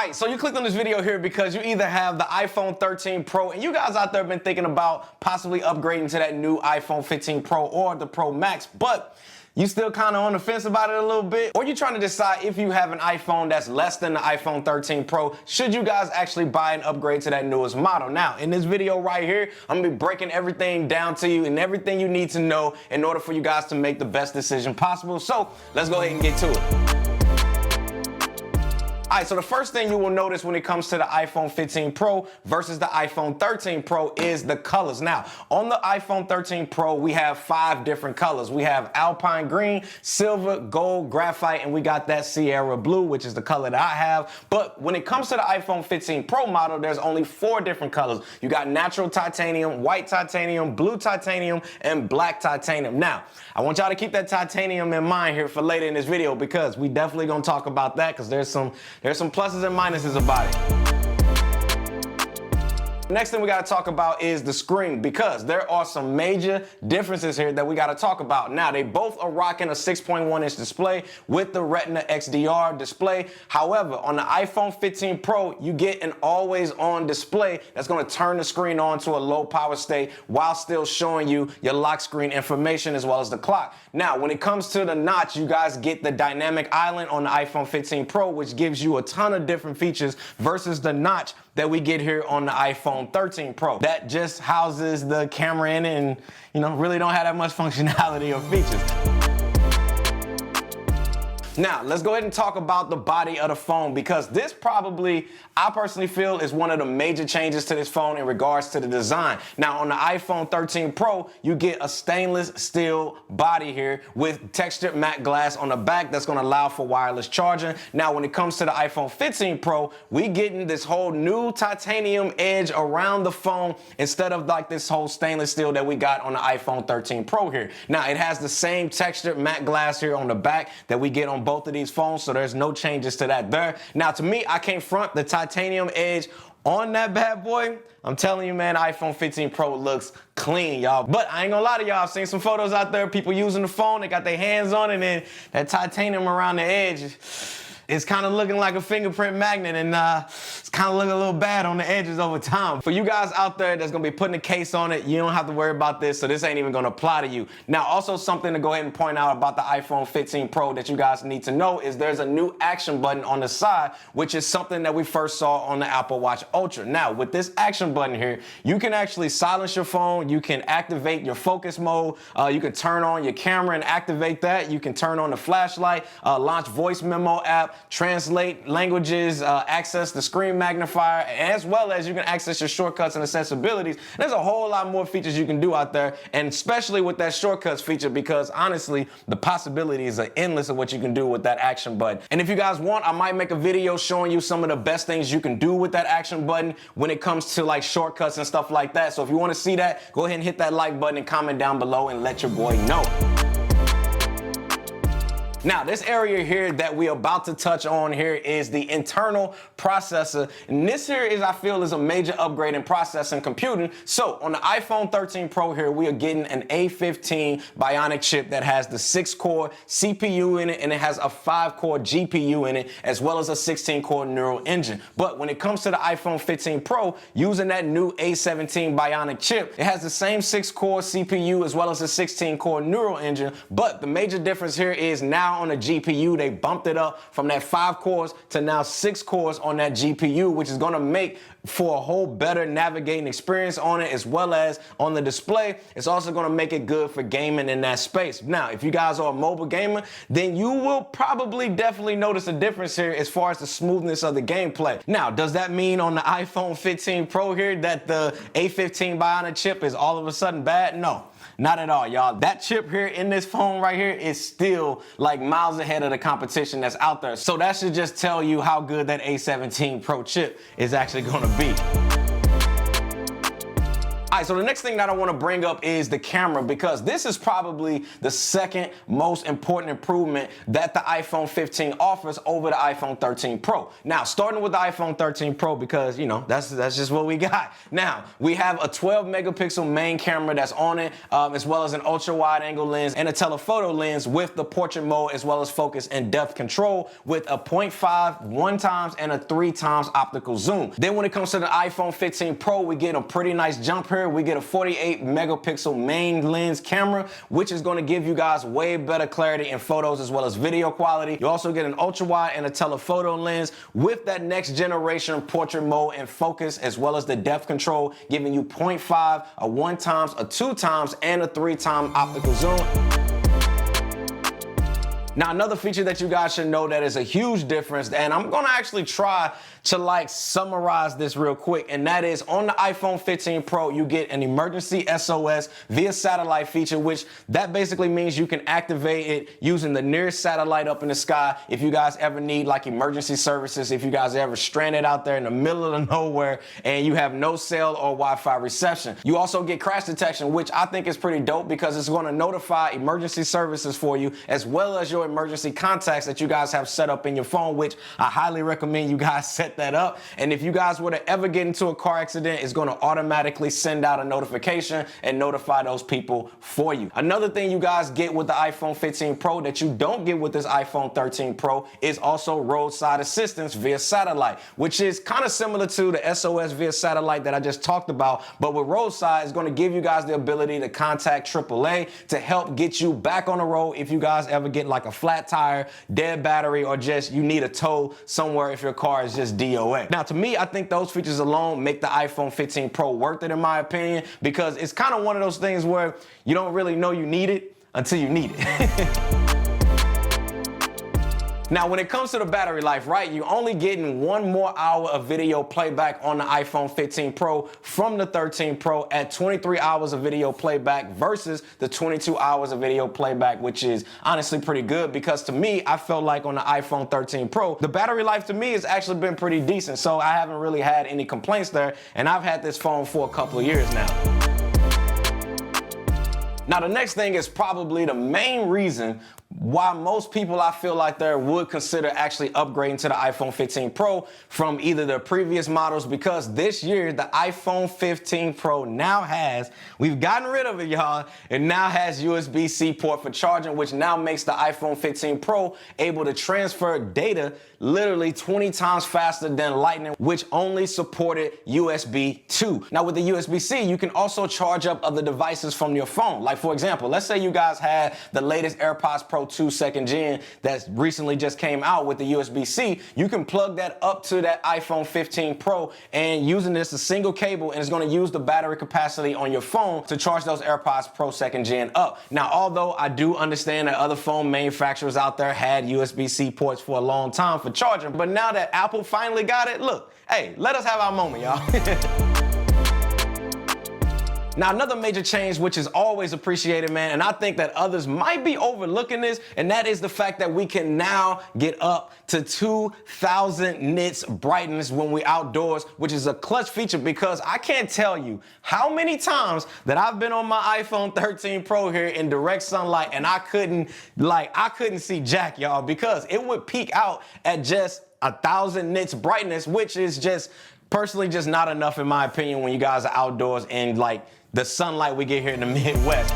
Alright, so you clicked on this video here because you either have the iPhone 13 Pro and you guys out there have been thinking about possibly upgrading to that new iPhone 15 Pro or the Pro Max, but you still kind of on the fence about it a little bit, or you're trying to decide if you have an iPhone that's less than the iPhone 13 Pro, should you guys actually buy and upgrade to that newest model? Now, in this video right here, I'm gonna be breaking everything down to you and everything you need to know in order for you guys to make the best decision possible. So let's go ahead and get to it. Alright, so the first thing you will notice when it comes to the iPhone 15 Pro versus the iPhone 13 Pro is the colors. Now, on the iPhone 13 Pro, we have 5 different colors. We have Alpine Green, Silver, Gold, Graphite, and we got that Sierra Blue, which is the color that I have. But when it comes to the iPhone 15 Pro model, there's only 4 different colors. You got Natural Titanium, White Titanium, Blue Titanium, and Black Titanium. Now, I want y'all to keep that titanium in mind here for later in this video because we definitely gonna talk about that because there's some pluses and minuses about it. Next thing we gotta talk about is the screen because there are some major differences here that we gotta talk about. Now, they both are rocking a 6.1-inch display with the Retina XDR display. However, on the iPhone 15 Pro, you get an always-on display that's gonna turn the screen on to a low power state while still showing you your lock screen information as well as the clock. Now, when it comes to the notch, you guys get the dynamic island on the iPhone 15 Pro, which gives you a ton of different features versus the notch that we get here on the iPhone 13 Pro. That just houses the camera in it and, really don't have that much functionality or features. Now, let's go ahead and talk about the body of the phone because this probably, I personally feel, is one of the major changes to this phone in regards to the design. Now, on the iPhone 13 Pro, you get a stainless steel body here with textured matte glass on the back that's gonna allow for wireless charging. Now, when it comes to the iPhone 15 Pro, we getting this whole new titanium edge around the phone instead of like this whole stainless steel that we got on the iPhone 13 Pro here. Now, it has the same textured matte glass here on the back that we get on both of these phones, so there's no changes to that there. Now, to me, I can't front the titanium edge on that bad boy. I'm telling you, man, iPhone 15 Pro looks clean, y'all. But I ain't gonna lie to y'all, I've seen some photos out there, people using the phone, they got their hands on it, and that titanium around the edge, it's kind of looking like a fingerprint magnet, and it's kind of looking a little bad on the edges over time. For you guys out there that's gonna be putting a case on it, you don't have to worry about this, so this ain't even gonna apply to you. Now, also something to go ahead and point out about the iPhone 15 Pro that you guys need to know is there's a new action button on the side, which is something that we first saw on the Apple Watch Ultra. Now, with this action button here, you can actually silence your phone, you can activate your focus mode, you can turn on your camera and activate that, you can turn on the flashlight, launch voice memo app, translate languages, access the screen magnifier, as well as you can access your shortcuts and accessibilities. There's a whole lot more features you can do out there, and especially with that shortcuts feature because honestly, the possibilities are endless of what you can do with that action button. And if you guys want, I might make a video showing you some of the best things you can do with that action button when it comes to like shortcuts and stuff like that. So if you want to see that, go ahead and hit that like button and comment down below and let your boy know. Now, this area here that we're about to touch on here is the internal processor. And this here is, I feel, is a major upgrade in processing computing. So on the iPhone 13 Pro here, we are getting an A15 Bionic chip that has the 6-core CPU in it, and it has a 5-core GPU in it, as well as a 16-core neural engine. But when it comes to the iPhone 15 Pro, using that new A17 Bionic chip, it has the same 6-core CPU as well as a 16-core neural engine. But the major difference here is now on the GPU, they bumped it up from that 5 cores to now 6 cores on that GPU, which is gonna make for a whole better navigating experience on it, as well as on the display. It's also gonna make it good for gaming in that space. Now, if you guys are a mobile gamer, then you will probably definitely notice a difference here as far as the smoothness of the gameplay. Now, does that mean on the iPhone 15 Pro here that the A15 Bionic chip is all of a sudden bad? No. Not at all, y'all. That chip here in this phone right here is still like miles ahead of the competition that's out there. So that should just tell you how good that A17 Pro chip is actually gonna be. All right, so the next thing that I want to bring up is the camera, because this is probably the second most important improvement that the iPhone 15 offers over the iPhone 13 Pro. Now, starting with the iPhone 13 Pro, because, you know, that's just what we got. Now, we have a 12 megapixel main camera that's on it, as well as an ultra wide angle lens and a telephoto lens with the portrait mode, as well as focus and depth control with a 0.5 1x and a 3x optical zoom. Then when it comes to the iPhone 15 Pro, we get a pretty nice jump here. We get a 48 megapixel main lens camera, which is going to give you guys way better clarity in photos as well as video quality. You also get an ultra wide and a telephoto lens with that next generation portrait mode and focus, as well as the depth control, giving you 0.5, a 1x, a 2x, and a 3x optical zoom. Now, another feature that you guys should know that is a huge difference, and I'm gonna actually try to summarize this real quick, and that is on the iPhone 15 Pro, you get an emergency SOS via satellite feature, which that basically means you can activate it using the nearest satellite up in the sky if you guys ever need emergency services, if you guys are ever stranded out there in the middle of the nowhere and you have no cell or Wi-Fi reception. You also get crash detection, which I think is pretty dope because it's gonna notify emergency services for you, as well as your emergency contacts that you guys have set up in your phone, which I highly recommend you guys set that up. And if you guys were to ever get into a car accident, it's going to automatically send out a notification and notify those people for you. Another thing you guys get with the iPhone 15 Pro that you don't get with this iPhone 13 Pro is also roadside assistance via satellite, which is kind of similar to the SOS via satellite that I just talked about, but with roadside, it's going to give you guys the ability to contact AAA to help get you back on the road if you guys ever get a flat tire, dead battery, or just you need a tow somewhere if your car is just DOA. Now, to me, I think those features alone make the iPhone 15 Pro worth it, in my opinion, because it's kind of one of those things where you don't really know you need it until you need it. Now, when it comes to the battery life, right, you're only getting 1 more hour of video playback on the iPhone 15 Pro from the 13 Pro at 23 hours of video playback versus the 22 hours of video playback, which is honestly pretty good because to me, I felt like on the iPhone 13 Pro, the battery life to me has actually been pretty decent. So I haven't really had any complaints there, and I've had this phone for a couple of years now. Now, the next thing is probably the main reason why most people I feel like there would consider actually upgrading to the iPhone 15 Pro from either the previous models, because this year the iPhone 15 Pro now has, we've gotten rid of it, y'all, it now has USB-C port for charging, which now makes the iPhone 15 Pro able to transfer data literally 20 times faster than Lightning, which only supported USB 2. Now with the USB-C, you can also charge up other devices from your phone. Like for example, let's say you guys had the latest AirPods Pro 2 2nd gen that recently just came out with the USB-C. You can plug that up to that iPhone 15 Pro and using this a single cable, and it's going to use the battery capacity on your phone to charge those AirPods Pro 2nd gen up. Now, although I do understand that other phone manufacturers out there had USB-C ports for a long time for charging, but now that Apple finally got it, look, hey, let us have our moment, y'all. Now, another major change, which is always appreciated, man, and I think that others might be overlooking this, and that is the fact that we can now get up to 2,000 nits brightness when we outdoors, which is a clutch feature because I can't tell you how many times that I've been on my iPhone 13 Pro here in direct sunlight and I couldn't see jack, y'all, because it would peak out at just 1,000 nits brightness, which is just personally just not enough in my opinion when you guys are outdoors in the sunlight we get here in the Midwest.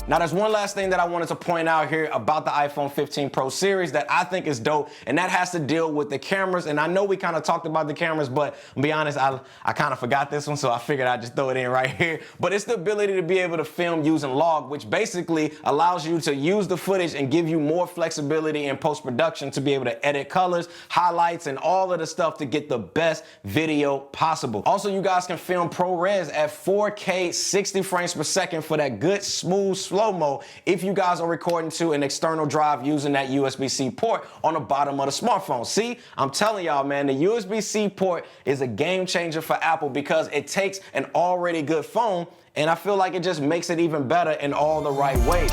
Now, there's one last thing that I wanted to point out here about the iPhone 15 Pro series that I think is dope, and that has to deal with the cameras. And I know we kind of talked about the cameras, but to be honest, I kind of forgot this one, so I figured I'd just throw it in right here. But it's the ability to be able to film using log, which basically allows you to use the footage and give you more flexibility in post-production to be able to edit colors, highlights, and all of the stuff to get the best video possible. Also, you guys can film ProRes at 4K 60 frames per second for that good, smooth, slow-mo if you guys are recording to an external drive using that USB-C port on the bottom of the smartphone. See, I'm telling y'all, man, the USB-C port is a game changer for Apple because it takes an already good phone and I feel like it just makes it even better in all the right ways.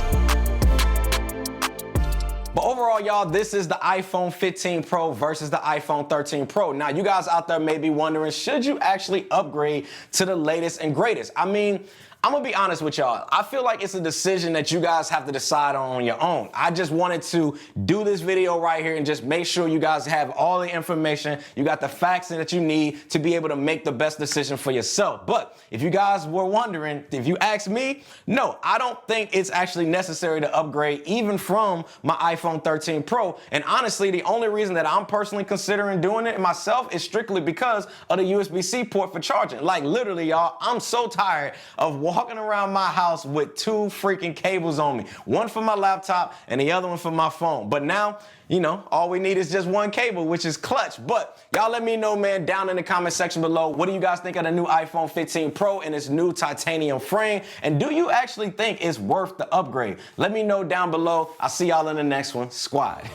But overall, overall, y'all, this is the iPhone 15 Pro versus the iPhone 13 Pro. Now, you guys out there may be wondering, should you actually upgrade to the latest and greatest? I mean, I'm gonna be honest with y'all. I feel like it's a decision that you guys have to decide on your own. I just wanted to do this video right here and just make sure you guys have all the information, you got the facts that you need to be able to make the best decision for yourself. But if you guys were wondering, if you ask me, no, I don't think it's actually necessary to upgrade even from my iPhone 13 Pro. And honestly, the only reason that I'm personally considering doing it myself is strictly because of the USB-C port for charging. Like literally, y'all, I'm so tired of walking around my house with two freaking cables on me. One for my laptop and the other one for my phone. But now, you know, all we need is just one cable, which is clutch. But y'all let me know, man, down in the comment section below. What do you guys think of the new iPhone 15 Pro and its new titanium frame? And do you actually think it's worth the upgrade? Let me know down below. I'll see y'all in the next one. Squad.